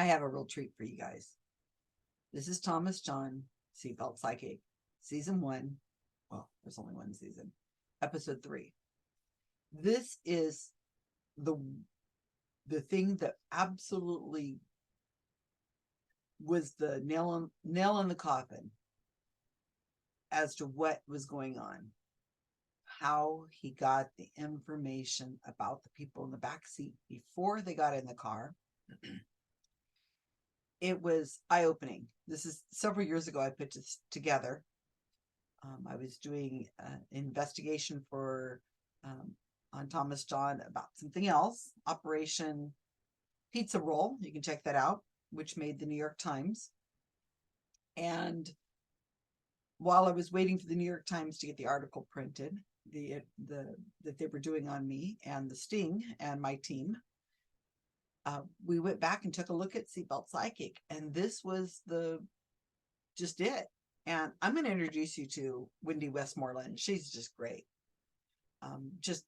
I have a real treat for you guys. This is Thomas John, Seatbelt Psychic, Season 1. Well, there's only one season. Episode 3. This is the thing that absolutely was the nail in the coffin as to what was going on. How he got the information about the people in the back seat before they got in the car. It was eye-opening. This is several years ago I put this together. I was doing an investigation for on Thomas John about something else, Operation Pizza Roll. You can check that out, which made the New York Times. And while I was waiting for the New York Times to get the article printed, that they were doing on me and the Sting and my team, we went back and took a look at Seatbelt Psychic, and this was just it. And I'm going to introduce you to Wendy Westmoreland. She's just great. Just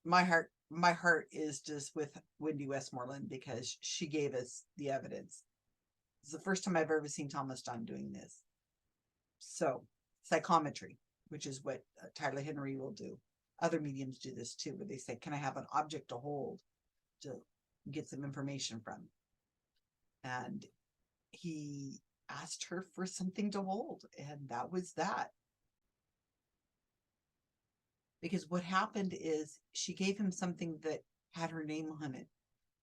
my heart is just with Wendy Westmoreland because she gave us the evidence. It's the first time I've ever seen Thomas John doing this. So, psychometry, which is what Tyler Henry will do. Other mediums do this too, where they say, can I have an object to hold to get some information from? And he asked her for something to hold, and that was that. Because what happened is she gave him something that had her name on it,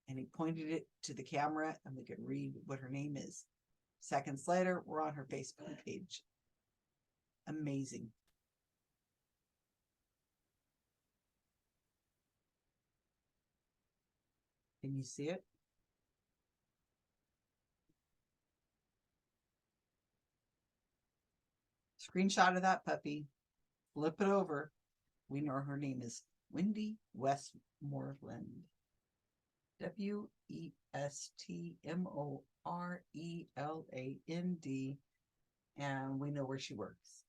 and he pointed it to the camera, and we could read what her name is. Seconds later, we're on her Facebook page. Amazing. Can you see it? Screenshot of that puppy. Flip it over. We know her name is Wendy Westmoreland. Westmoreland. And we know where she works.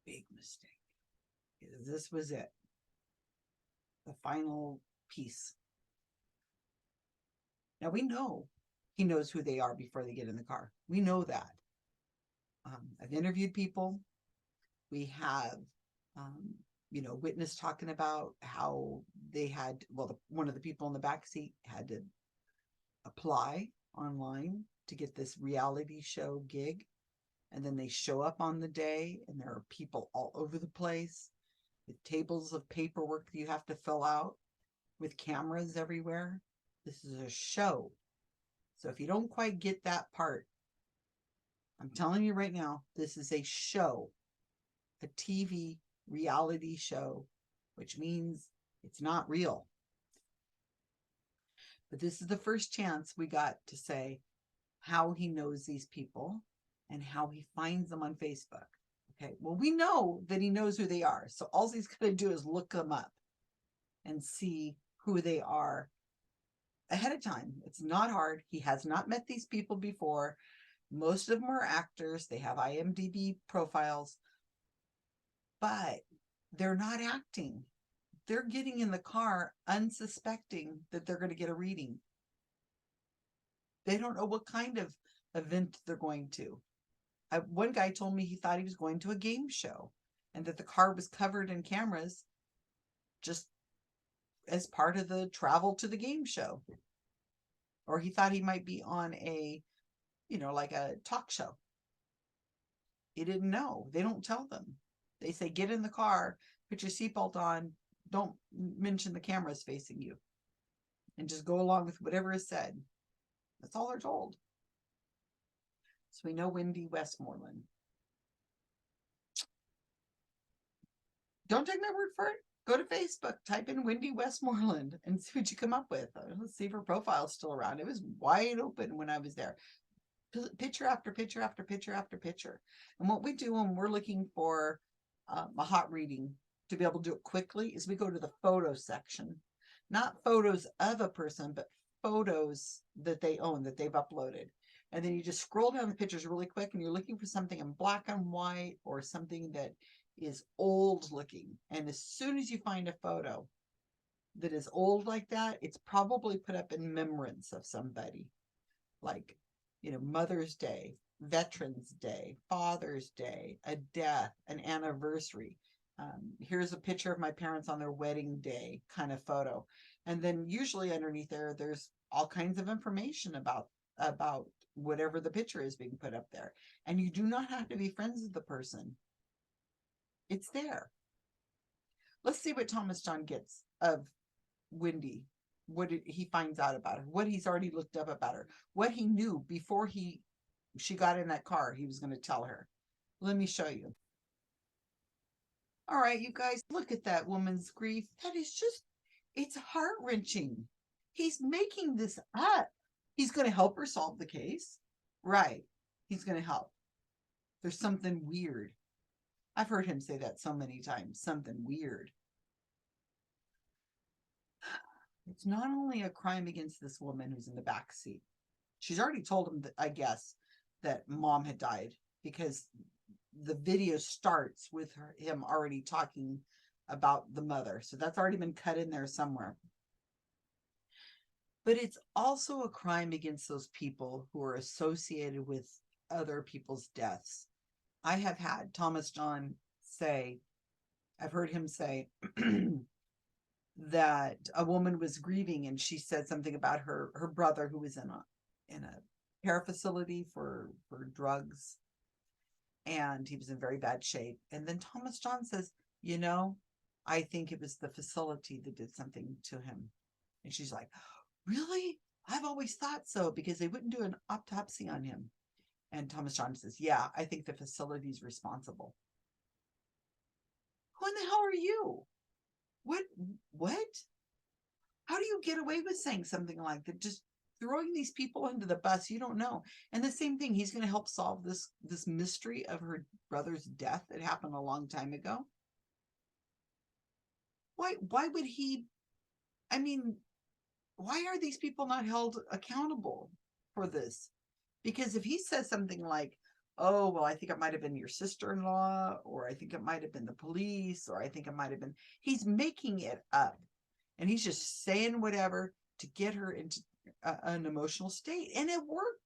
Big mistake. This was it. The final piece. Now we know he knows who they are before they get in the car. We know that. I've interviewed people. We have, witness talking about how they had, one of the people in the back seat had to apply online to get this reality show gig. And then they show up on the day and there are people all over the place with tables of paperwork that you have to fill out with cameras everywhere. This is a show. So if you don't quite get that part, I'm telling you right now, this is a show, a TV reality show, which means it's not real. But this is the first chance we got to say how he knows these people and how he finds them on Facebook. Okay, well, we know that he knows who they are. So all he's going to do is look them up and see who they are ahead of time. It's not hard. He has not met these people before. Most of them are actors. They have IMDb profiles, but they're not acting. They're getting in the car unsuspecting that they're going to get a reading. They don't know what kind of event they're going to. One guy told me he thought he was going to a game show and that the car was covered in cameras just as part of the travel to the game show. Or he thought he might be on a, like a talk show. He didn't know. They don't tell them. They say, get in the car, put your seatbelt on, don't mention the cameras facing you, and just go along with whatever is said. That's all they're told. So we know Wendy Westmoreland. Don't take my word for it. Go to Facebook, type in Wendy Westmoreland and see what you come up with. Let's see if her profile's still around. It was wide open when I was there. Picture after picture after picture after picture. And what we do when we're looking for a hot reading to be able to do it quickly is we go to the photo section. Not photos of a person, but photos that they own, that they've uploaded. And then you just scroll down the pictures really quick and you're looking for something in black and white or something that is old looking. And as soon as you find a photo, that is old like that, it's probably put up in remembrance of somebody, like, Mother's Day, Veterans Day, Father's Day, a death, an anniversary. Here's a picture of my parents on their wedding day kind of photo. And then usually underneath there's all kinds of information about whatever the picture is being put up there. And you do not have to be friends with the person. It's there. Let's see what Thomas John gets of Wendy, what he finds out about her, what he's already looked up about her, what he knew before she got in that car he was going to tell her. Let me show you. All right, you guys, look at that woman's grief. That is just, it's heart-wrenching. He's making this up. He's going to help her solve the case. Right. He's going to help. There's something weird. I've heard him say that so many times. Something weird. It's not only a crime against this woman who's in the back seat. She's already told him that, I guess, that mom had died, because the video starts with him already talking about the mother. So that's already been cut in there somewhere. But it's also a crime against those people who are associated with other people's deaths. I have had Thomas John say, I've heard him say that a woman was grieving and she said something about her brother who was in a care facility for drugs, and he was in very bad shape. And then Thomas John says, I think it was the facility that did something to him. And she's like, really? I've always thought so, because they wouldn't do an autopsy on him. And Thomas John says, yeah, I think the facility's responsible. Who in the hell are you? What? How do you get away with saying something like that? Just throwing these people under the bus. You don't know. And the same thing, he's going to help solve this mystery of her brother's death that happened a long time ago. Why would he? I mean, why are these people not held accountable for this? Because if he says something like, oh, well, I think it might have been your sister-in-law, or I think it might have been the police, or I think it might have been, he's making it up. And he's just saying whatever to get her into an emotional state. And it worked.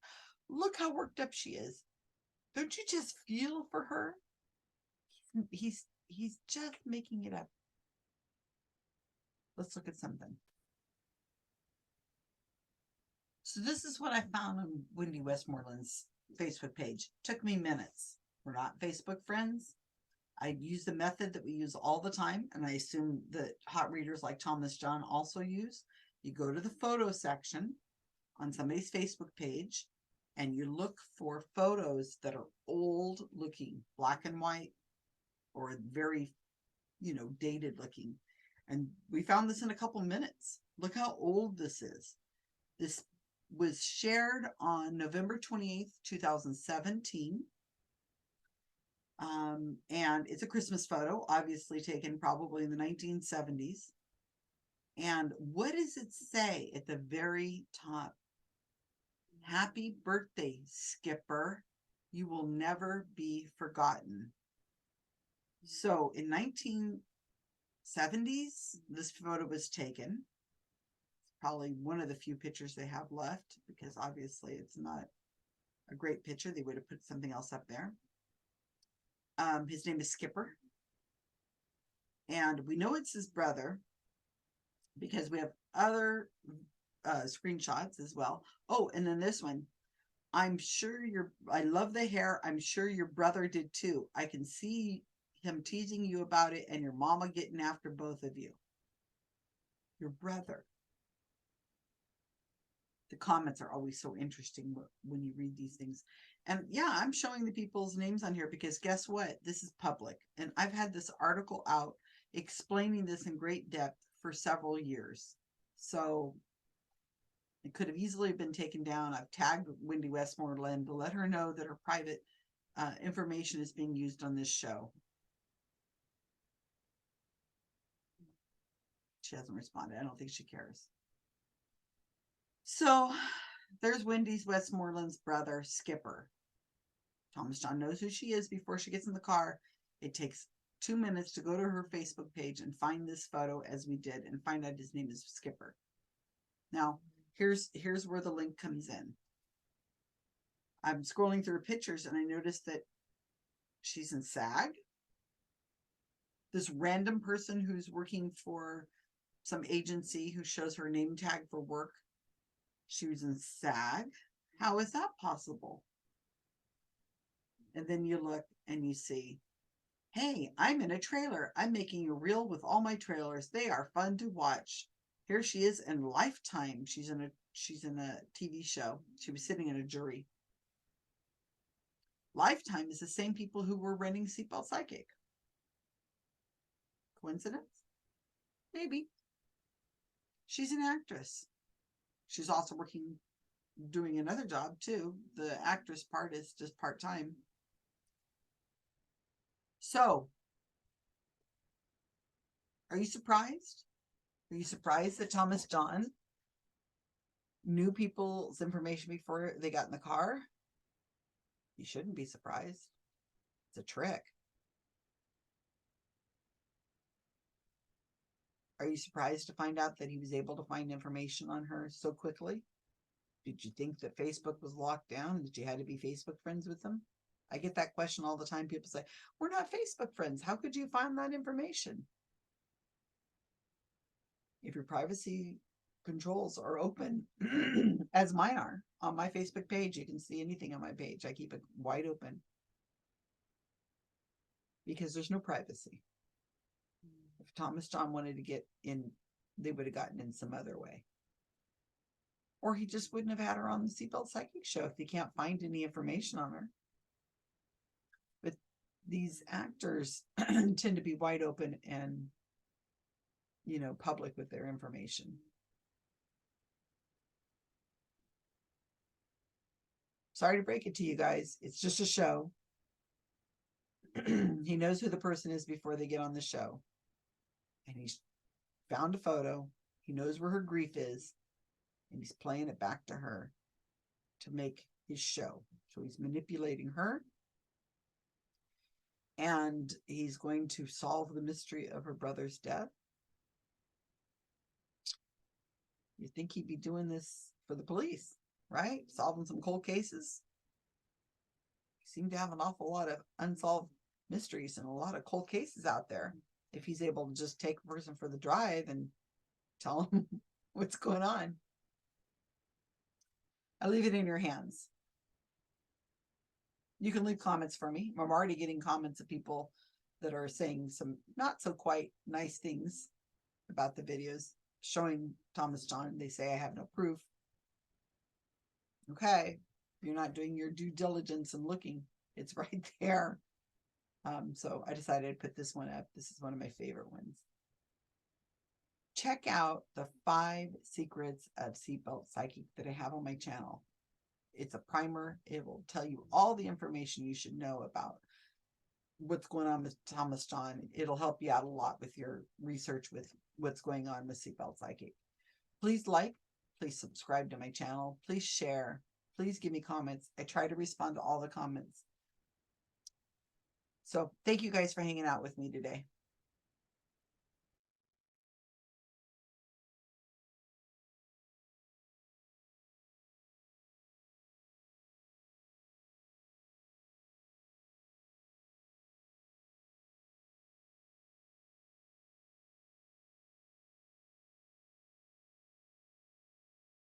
Look how worked up she is. Don't you just feel for her? He's just making it up. Let's look at something. So this is what I found on Wendy Westmoreland's Facebook page. Took me minutes. We're not Facebook friends. I use the method that we use all the time, and I assume that hot readers like Thomas John also use. You go to the photo section on somebody's Facebook page, and you look for photos that are old looking, black and white, or very, dated looking. And we found this in a couple minutes. Look how old this is. This was shared on November 28th, 2017. And it's a Christmas photo, obviously taken probably in the 1970s. And what does it say at the very top? Happy birthday, Skipper. You will never be forgotten. So in 1970s, this photo was taken. It's probably one of the few pictures they have left, because obviously it's not a great picture. They would have put something else up there. His name is Skipper. And we know it's his brother because we have other screenshots as well. Oh, and then this one. I love the hair. I'm sure your brother did too. I can see him teasing you about it, and your mama getting after both of you. Your brother. The comments are always so interesting when you read these things. And yeah, I'm showing the people's names on here because guess what? This is public. And I've had this article out explaining this in great depth for several years. So it could have easily been taken down. I've tagged Wendy Westmoreland to let her know that her private information is being used on this show. She hasn't responded. I don't think she cares. So there's Wendy Westmoreland's brother, Skipper. Thomas John knows who she is before she gets in the car. It takes 2 minutes to go to her Facebook page and find this photo as we did and find out his name is Skipper. Now, here's where the link comes in. I'm scrolling through pictures and I noticed that she's in SAG. This random person who's working for some agency who shows her name tag for work, she was in SAG. How is that possible? And then you look and you see, hey, I'm in a trailer. I'm making a reel with all my trailers. They are fun to watch. Here she is in Lifetime. She's in a TV show. She was sitting in a jury. Lifetime is the same people who were running Seatbelt Psychic. Coincidence? Maybe. She's an actress. She's also doing another job too. The actress part is just part-time. So, are you surprised? Are you surprised that Thomas John knew people's information before they got in the car? You shouldn't be surprised. It's a trick. Are you surprised to find out that he was able to find information on her so quickly? Did you think that Facebook was locked down? That you had to be Facebook friends with them? I get that question all the time. People say, we're not Facebook friends. How could you find that information? If your privacy controls are open, as mine are, on my Facebook page, you can see anything on my page. I keep it wide open because there's no privacy. If Thomas John wanted to get in, they would have gotten in some other way. Or he just wouldn't have had her on the Seatbelt Psychic show if he can't find any information on her. But these actors tend to be wide open and, public with their information. Sorry to break it to you guys. It's just a show. He knows who the person is before they get on the show. And he's found a photo. He knows where her grief is. And he's playing it back to her to make his show. So he's manipulating her. And he's going to solve the mystery of her brother's death. You think he'd be doing this for the police, right? Solving some cold cases. He seemed to have an awful lot of unsolved mysteries and a lot of cold cases out there. If he's able to just take a person for the drive and tell him what's going on. I leave it in your hands. You can leave comments for me. I'm already getting comments of people that are saying some not so quite nice things about the videos showing Thomas John. They say I have no proof. Okay, you're not doing your due diligence and looking. It's right there. So I decided to put this one up. This is one of my favorite ones. Check out the 5 secrets of Seatbelt Psychic that I have on my channel. It's a primer. It will tell you all the information you should know about what's going on with Thomas John. It'll help you out a lot with your research with what's going on with Seatbelt Psychic. Please like, please subscribe to my channel. Please share. Please give me comments. I try to respond to all the comments. So thank you guys for hanging out with me today.